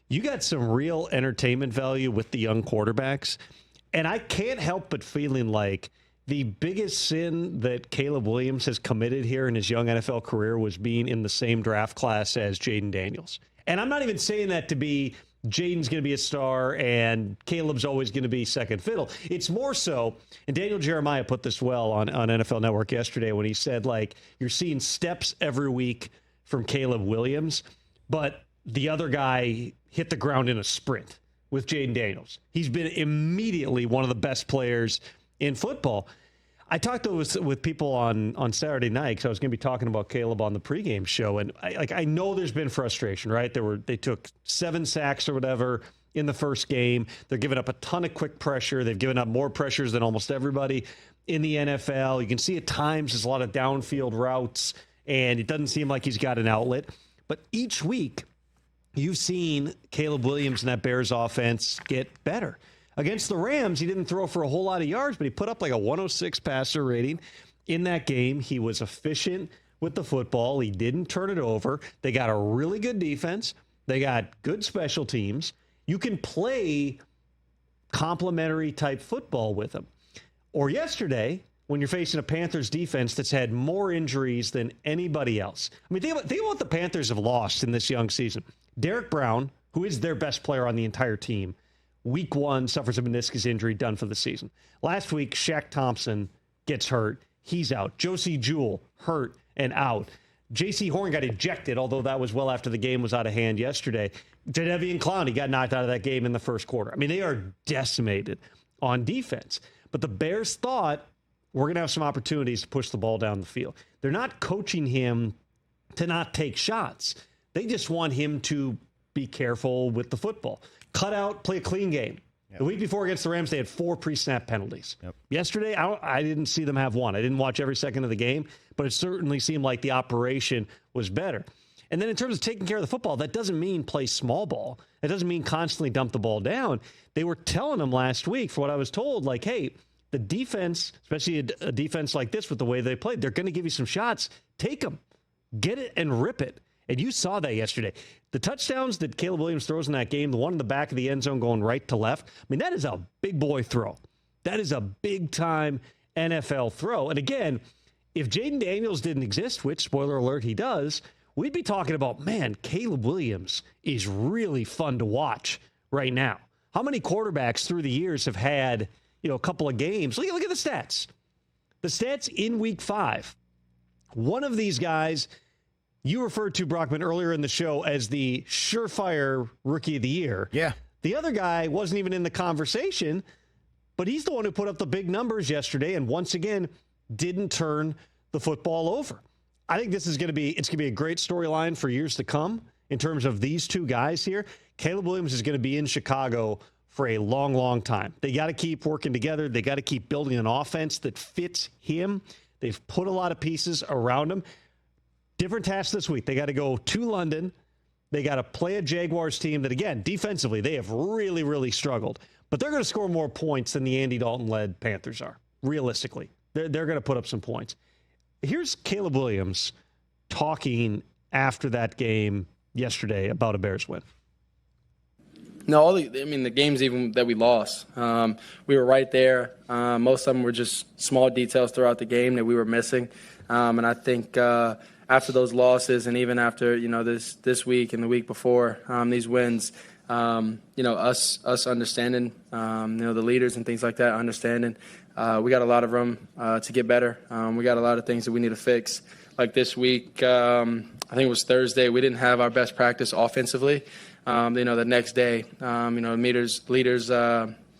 you got some real entertainment value with the young quarterbacks. And I can't help but feeling like the biggest sin that Caleb Williams has committed here in his young NFL career was being in the same draft class as Jayden Daniels. And I'm not even saying that to be Jayden's going to be a star and Caleb's always going to be second fiddle. It's more so, and Daniel Jeremiah put this well on NFL Network yesterday when he said, like, you're seeing steps every week from Caleb Williams, but the other guy hit the ground in a sprint with Jayden Daniels. He's been immediately one of the best players in football. I talked with people on Saturday night because I was going to be talking about Caleb on the pregame show, and I know there's been frustration, right? They took 7 sacks or whatever in the first game. They're giving up a ton of quick pressure. They've given up more pressures than almost everybody in the NFL. You can see at times there's a lot of downfield routes, and it doesn't seem like he's got an outlet. But each week, you've seen Caleb Williams and that Bears offense get better. Against the Rams, he didn't throw for a whole lot of yards, but he put up like a 106 passer rating in that game. He was efficient with the football. He didn't turn it over. They got a really good defense. They got good special teams. You can play complementary type football with them. Or yesterday, when you're facing a Panthers defense that's had more injuries than anybody else. I mean, think about what the Panthers have lost in this young season. Derek Brown, who is their best player on the entire team, Week 1 suffers a meniscus injury, done for the season. Last week, Shaq Thompson gets hurt. He's out. Josie Jewell, hurt and out. J.C. Horn got ejected, although that was well after the game was out of hand yesterday. Jadeveon Clowney got knocked out of that game in the first quarter. I mean, they are decimated on defense. But the Bears thought, we're going to have some opportunities to push the ball down the field. They're not coaching him to not take shots. They just want him to be careful with the football. Cut out, play a clean game. Yep. The week before against the Rams, they had 4 pre-snap penalties. Yep. Yesterday, I didn't see them have one. I didn't watch every second of the game, but it certainly seemed like the operation was better. And then in terms of taking care of the football, that doesn't mean play small ball. It doesn't mean constantly dump the ball down. They were telling them last week, for what I was told, like, hey, the defense, especially a defense like this with the way they played, they're going to give you some shots. Take them. Get it and rip it. And you saw that yesterday. The touchdowns that Caleb Williams throws in that game, the one in the back of the end zone going right to left, I mean, that is a big boy throw. That is a big-time NFL throw. And again, if Jayden Daniels didn't exist, which, spoiler alert, he does, we'd be talking about, man, Caleb Williams is really fun to watch right now. How many quarterbacks through the years have had, a couple of games? Look at the stats. The stats in Week 5. One of these guys you referred to, Brockman, earlier in the show as the surefire rookie of the year. Yeah. The other guy wasn't even in the conversation, but he's the one who put up the big numbers yesterday and once again didn't turn the football over. I think this is going to be a great storyline for years to come in terms of these two guys here. Caleb Williams is going to be in Chicago for a long, long time. They got to keep working together. They got to keep building an offense that fits him. They've put a lot of pieces around him. Different task this week. They got to go to London. They got to play a Jaguars team that, again, defensively, they have really, really struggled. But they're going to score more points than the Andy Dalton-led Panthers are, realistically. They're going to put up some points. Here's Caleb Williams talking after that game yesterday about a Bears win. No, the games even that we lost, we were right there. Most of them were just small details throughout the game that we were missing. And I think after those losses and even after, this week and the week before, these wins, us understanding, the leaders and things like that, understanding, we got a lot of room to get better. We got a lot of things that we need to fix. Like this week, I think it was Thursday, we didn't have our best practice offensively. The next day, leaders,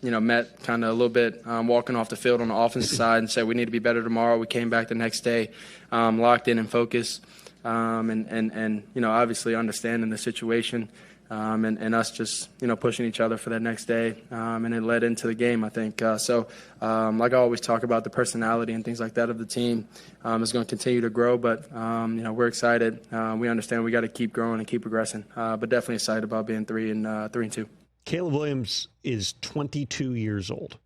met kind of a little bit walking off the field on the offensive side and said we need to be better tomorrow. We came back the next day, locked in and focused, and obviously understanding the situation and us just, pushing each other for that next day, and it led into the game, I think. Like I always talk about, the personality and things like that of the team is going to continue to grow, but, we're excited. We understand we got to keep growing and keep progressing, but definitely excited about being 3-2. Caleb Williams is 22 years old.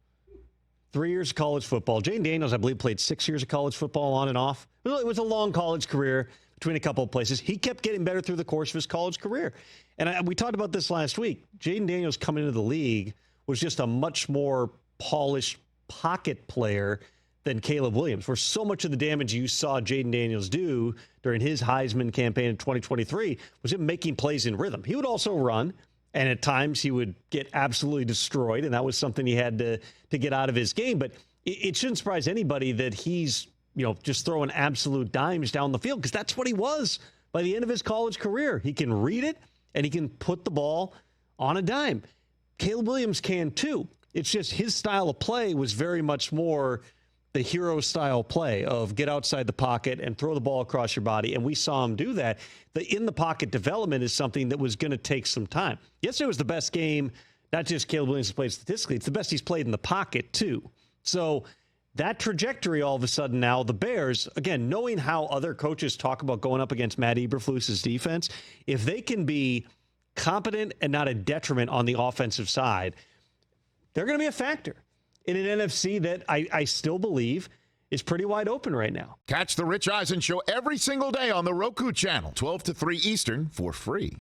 3 years of college football. Jayden Daniels, I believe, played 6 years of college football on and off. It was a long college career. between a couple of places. He kept getting better through the course of his college career. And we talked about this last week. Jayden Daniels coming into the league was just a much more polished pocket player than Caleb Williams, where so much of the damage you saw Jayden Daniels do during his Heisman campaign in 2023 was him making plays in rhythm. He would also run, and at times he would get absolutely destroyed, and that was something he had to get out of his game. But it shouldn't surprise anybody that he's just throwing absolute dimes down the field, because that's what he was by the end of his college career. He can read it, and he can put the ball on a dime. Caleb Williams can too. It's just his style of play was very much more the hero style play of get outside the pocket and throw the ball across your body. And we saw him do that. The in the pocket development is something that was going to take some time. Yesterday was the best game, not just Caleb Williams played statistically, it's the best he's played in the pocket too. So that trajectory, all of a sudden now, the Bears, again, knowing how other coaches talk about going up against Matt Eberflus's defense, if they can be competent and not a detriment on the offensive side, they're going to be a factor in an NFC that I still believe is pretty wide open right now. Catch the Rich Eisen Show every single day on the Roku Channel, 12 to 3 Eastern, for free.